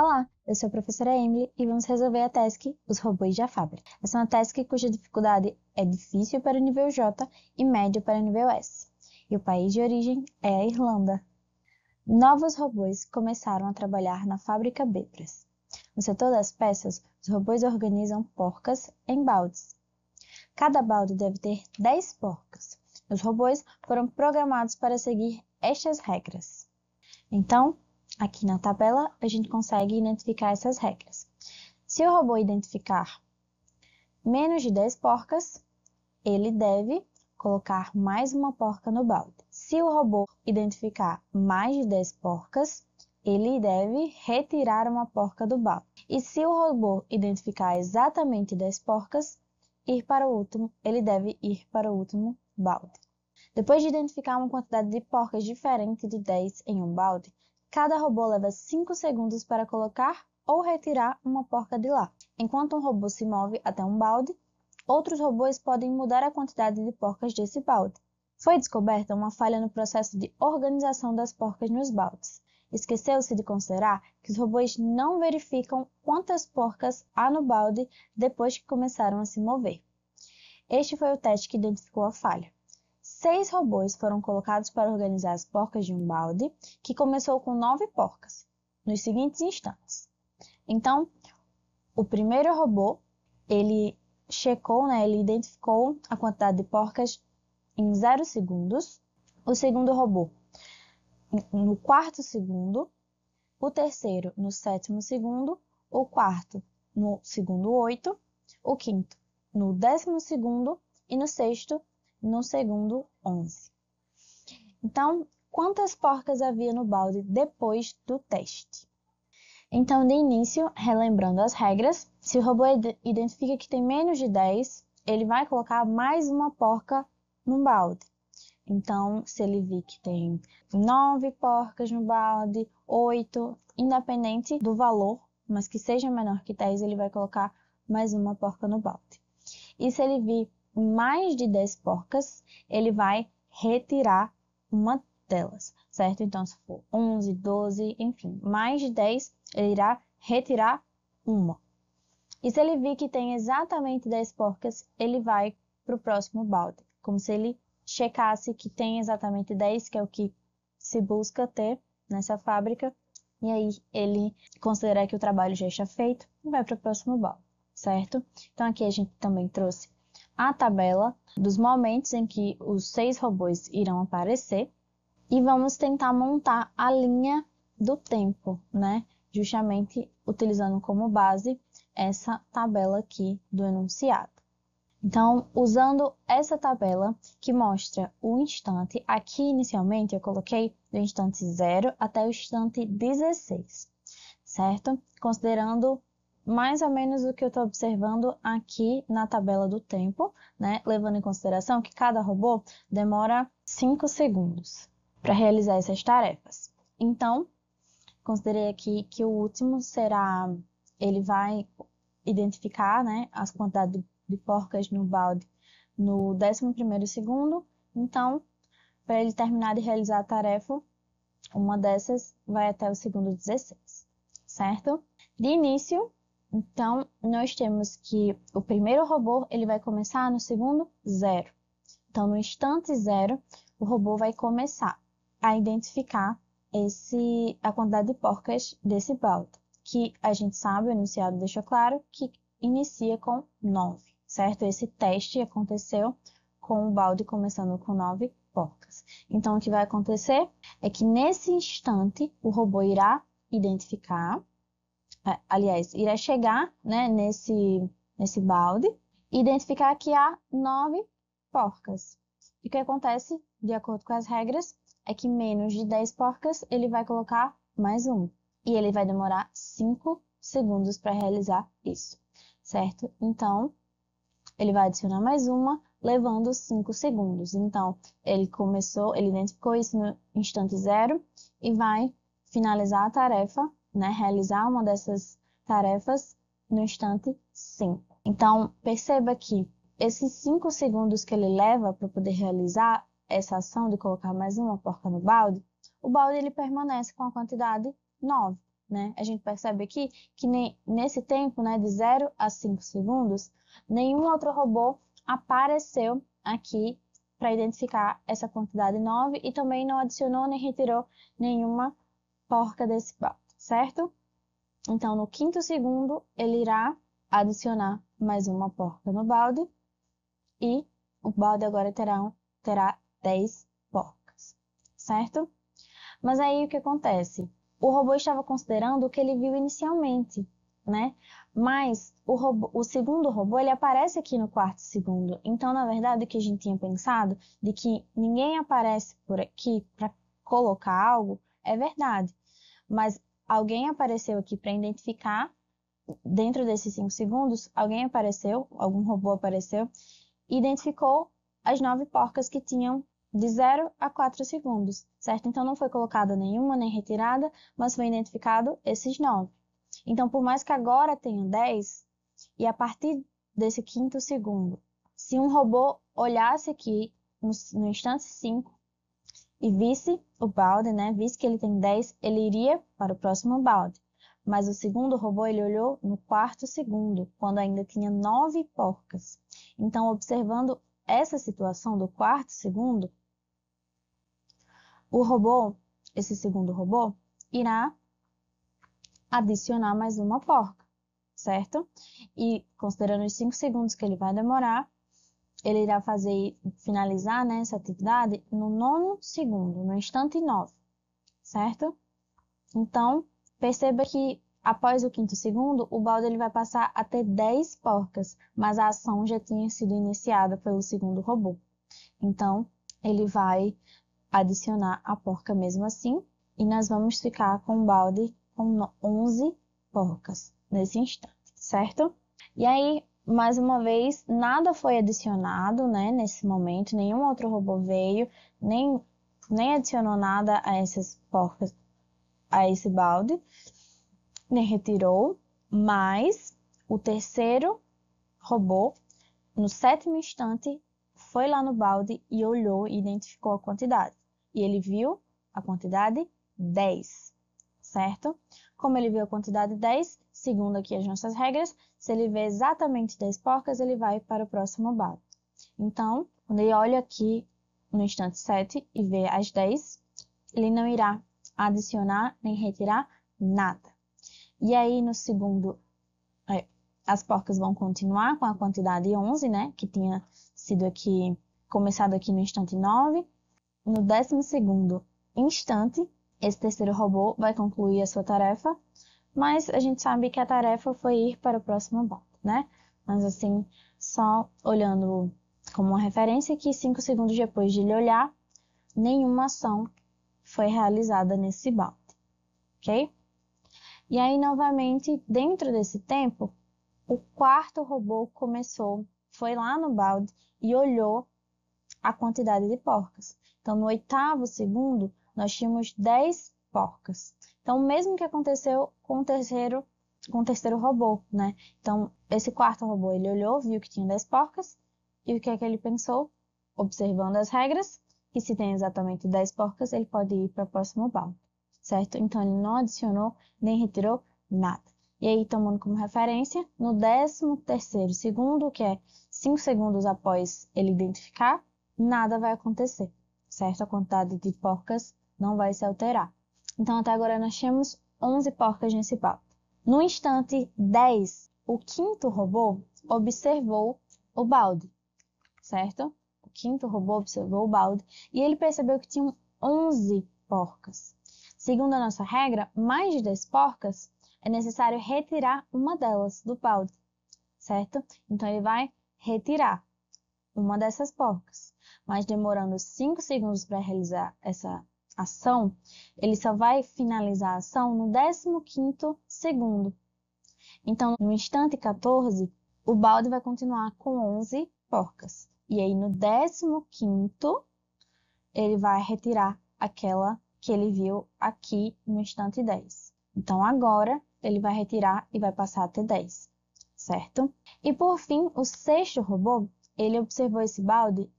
Olá, eu sou a professora Emily e vamos resolver a task Os Robôs da Fábrica. Essa é uma task cuja dificuldade é difícil para o nível J e médio para o nível S. E o país de origem é a Irlanda. Novos robôs começaram a trabalhar na fábrica Bepras. No setor das peças, os robôs organizam porcas em baldes. Cada balde deve ter 10 porcas. Os robôs foram programados para seguir estas regras. Então, aqui na tabela, a gente consegue identificar essas regras. Se o robô identificar menos de 10 porcas, ele deve colocar mais uma porca no balde. Se o robô identificar mais de 10 porcas, ele deve retirar uma porca do balde. E se o robô identificar exatamente 10 porcas, ele deve ir para o último balde. Depois de identificar uma quantidade de porcas diferente de 10 em um balde, cada robô leva 5 segundos para colocar ou retirar uma porca de lá. Enquanto um robô se move até um balde, outros robôs podem mudar a quantidade de porcas desse balde. Foi descoberta uma falha no processo de organização das porcas nos baldes. Esqueceu-se de considerar que os robôs não verificam quantas porcas há no balde depois que começaram a se mover. Este foi o teste que identificou a falha. 6 robôs foram colocados para organizar as porcas de um balde, que começou com 9 porcas, nos seguintes instantes. Então, o primeiro robô, ele identificou a quantidade de porcas em 0 segundos. O segundo robô, no 4º segundo. O terceiro, no 7º segundo. O quarto, no segundo 8. O quinto, no 10º segundo. E no sexto, no segundo 11. Então, quantas porcas havia no balde depois do teste? Então, de início, relembrando as regras, se o robô identifica que tem menos de 10, ele vai colocar mais uma porca no balde. Então, se ele vir que tem 9 porcas no balde, 8, independente do valor, mas que seja menor que 10, ele vai colocar mais uma porca no balde. E se ele vir mais de 10 porcas, ele vai retirar uma delas, certo? Então, se for 11, 12, enfim, mais de 10, ele irá retirar uma. E se ele vir que tem exatamente 10 porcas, ele vai para o próximo balde, como se ele checasse que tem exatamente 10, que é o que se busca ter nessa fábrica, e aí ele considerar que o trabalho já está feito e vai para o próximo balde, certo? Então, aqui a gente também trouxe a tabela dos momentos em que os 6 robôs irão aparecer e vamos tentar montar a linha do tempo, né? Justamente utilizando como base essa tabela aqui do enunciado. Então, usando essa tabela que mostra o instante, aqui inicialmente eu coloquei do instante 0 até o instante 16, certo? Considerando mais ou menos o que eu estou observando aqui na tabela do tempo, né? Levando em consideração que cada robô demora 5 segundos para realizar essas tarefas. Então, considerei aqui que o último ele vai identificar, né, as quantidades de porcas no balde no 11º segundo. Então, para ele terminar de realizar a tarefa, uma dessas vai até o segundo 16, certo? De início, então, nós temos que o primeiro robô ele vai começar no segundo 0. Então, no instante 0, o robô vai começar a identificar a quantidade de porcas desse balde, que a gente sabe, o enunciado deixa claro, que inicia com 9, certo? Esse teste aconteceu com o balde começando com 9 porcas. Então, o que vai acontecer é que nesse instante o robô irá identificar, irá chegar, né, nesse balde e identificar que há 9 porcas. E o que acontece, de acordo com as regras, é que menos de 10 porcas ele vai colocar mais um. E ele vai demorar 5 segundos para realizar isso, certo? Então, ele vai adicionar mais uma, levando 5 segundos. Então, ele identificou isso no instante 0 e vai finalizar a tarefa, né? Realizar uma dessas tarefas no instante 5. Então, perceba que esses 5 segundos que ele leva para poder realizar essa ação de colocar mais uma porca no balde, o balde ele permanece com a quantidade 9, né? A gente percebe aqui que nesse tempo, né, de 0 a 5 segundos, nenhum outro robô apareceu aqui para identificar essa quantidade 9 e também não adicionou nem retirou nenhuma porca desse balde, certo? Então, no 5º segundo, ele irá adicionar mais uma porca no balde e o balde agora terá 10 porcas, certo? Mas aí o que acontece? O robô estava considerando o que ele viu inicialmente, né? Mas o segundo robô, ele aparece aqui no 4º segundo. Então, na verdade, o que a gente tinha pensado de que ninguém aparece por aqui para colocar algo, é verdade. Mas alguém apareceu aqui para identificar, dentro desses 5 segundos, alguém apareceu, algum robô apareceu, e identificou as 9 porcas que tinham de 0 a 4 segundos, certo? Então, não foi colocada nenhuma, nem retirada, mas foi identificado esses 9. Então, por mais que agora tenha 10, e a partir desse 5º segundo, se um robô olhasse aqui no instante 5 e visse o balde, né? Visse que ele tem 10, ele iria para o próximo balde. Mas o segundo robô, ele olhou no 4º segundo, quando ainda tinha 9 porcas. Então, observando essa situação do 4º segundo, o robô, esse segundo robô, irá adicionar mais uma porca, certo? E considerando os 5 segundos que ele vai demorar, ele irá finalizar, né, essa atividade no 9º segundo, no instante 9, certo? Então, perceba que após o 5º segundo, o balde ele vai passar a ter 10 porcas, mas a ação já tinha sido iniciada pelo segundo robô. Então, ele vai adicionar a porca mesmo assim, e nós vamos ficar com o balde com 11 porcas nesse instante, certo? E aí, mais uma vez, nada foi adicionado, né, nesse momento, nenhum outro robô veio, nem adicionou nada a essas porcas, a esse balde, nem retirou, mas o terceiro robô, no 7º instante, foi lá no balde e olhou e identificou a quantidade. E ele viu a quantidade 10, certo? Como ele viu a quantidade 10, segundo aqui as nossas regras, se ele vê exatamente 10 porcas, ele vai para o próximo balde. Então, quando ele olha aqui no instante 7 e vê as 10, ele não irá adicionar nem retirar nada. E aí, no segundo, as porcas vão continuar com a quantidade 11, né? Que tinha sido aqui, começado aqui no instante 9. No 12º instante, esse terceiro robô vai concluir a sua tarefa, mas a gente sabe que a tarefa foi ir para o próximo balde, né? Mas assim, só olhando como uma referência que 5 segundos depois de ele olhar, nenhuma ação foi realizada nesse balde, ok? E aí, novamente, dentro desse tempo, o 4º robô foi lá no balde e olhou a quantidade de porcas. Então, no 8º segundo, nós tínhamos 10 porcas. Então, o mesmo que aconteceu com o terceiro robô, né? Então, esse 4º robô, ele olhou, viu que tinha 10 porcas, e o que é que ele pensou? Observando as regras, que se tem exatamente 10 porcas, ele pode ir para o próximo balde, certo? Então, ele não adicionou nem retirou nada. E aí, tomando como referência, no 13º segundo, que é 5 segundos após ele identificar, nada vai acontecer, certo? A quantidade de porcas não vai se alterar. Então, até agora nós temos 11 porcas nesse balde. No instante 10, o 5º robô observou o balde, certo? O 5º robô observou o balde e ele percebeu que tinham 11 porcas. Segundo a nossa regra, mais de 10 porcas é necessário retirar uma delas do balde, certo? Então, ele vai retirar uma dessas porcas, mas demorando 5 segundos para realizar essa ação, ele só vai finalizar a ação no 15º segundo. Então, no instante 14, o balde vai continuar com 11 porcas. E aí, no 15º, ele vai retirar aquela que ele viu aqui no instante 10. Então, agora, ele vai retirar e vai passar a ter 10, certo? E, por fim, o 6º robô, ele observou esse balde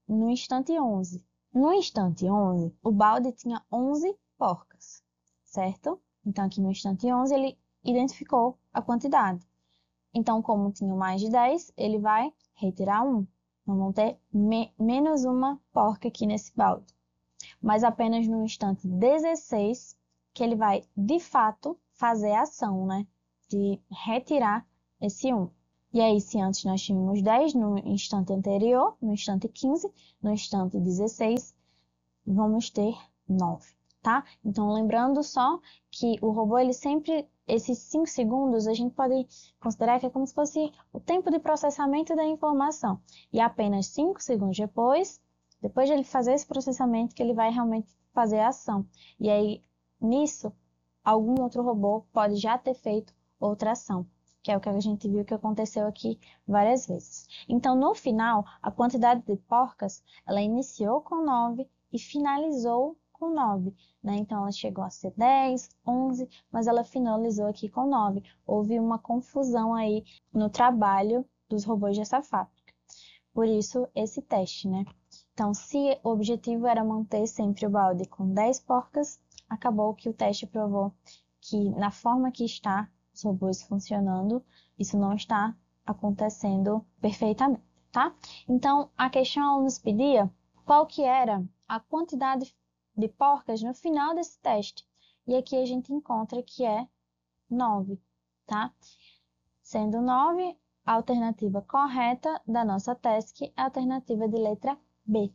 no instante 11. No instante 11, o balde tinha 11 porcas, certo? Então, aqui no instante 11, ele identificou a quantidade. Então, como tinha mais de 10, ele vai retirar 1. Então, vão ter menos uma porca aqui nesse balde. Mas apenas no instante 16 que ele vai, de fato, fazer a ação, né? De retirar esse 1. E aí, se antes nós tínhamos 10 no instante anterior, no instante 15, no instante 16, vamos ter 9, tá? Então, lembrando só que o robô, ele sempre, esses 5 segundos, a gente pode considerar que é como se fosse o tempo de processamento da informação. E apenas 5 segundos depois de ele fazer esse processamento, que ele vai realmente fazer a ação. E aí, nisso, algum outro robô pode já ter feito outra ação, que é o que a gente viu que aconteceu aqui várias vezes. Então, no final, a quantidade de porcas, ela iniciou com 9 e finalizou com 9, né? Então, ela chegou a ser 10, 11, mas ela finalizou aqui com 9. Houve uma confusão aí no trabalho dos robôs dessa fábrica. Por isso, esse teste, né? Então, se o objetivo era manter sempre o balde com 10 porcas, acabou que o teste provou que, na forma que está os robôs funcionando, isso não está acontecendo perfeitamente, tá? Então, a questão ela nos pedia qual que era a quantidade de porcas no final desse teste. E aqui a gente encontra que é 9, tá? Sendo 9, a alternativa correta da nossa task é a alternativa de letra B.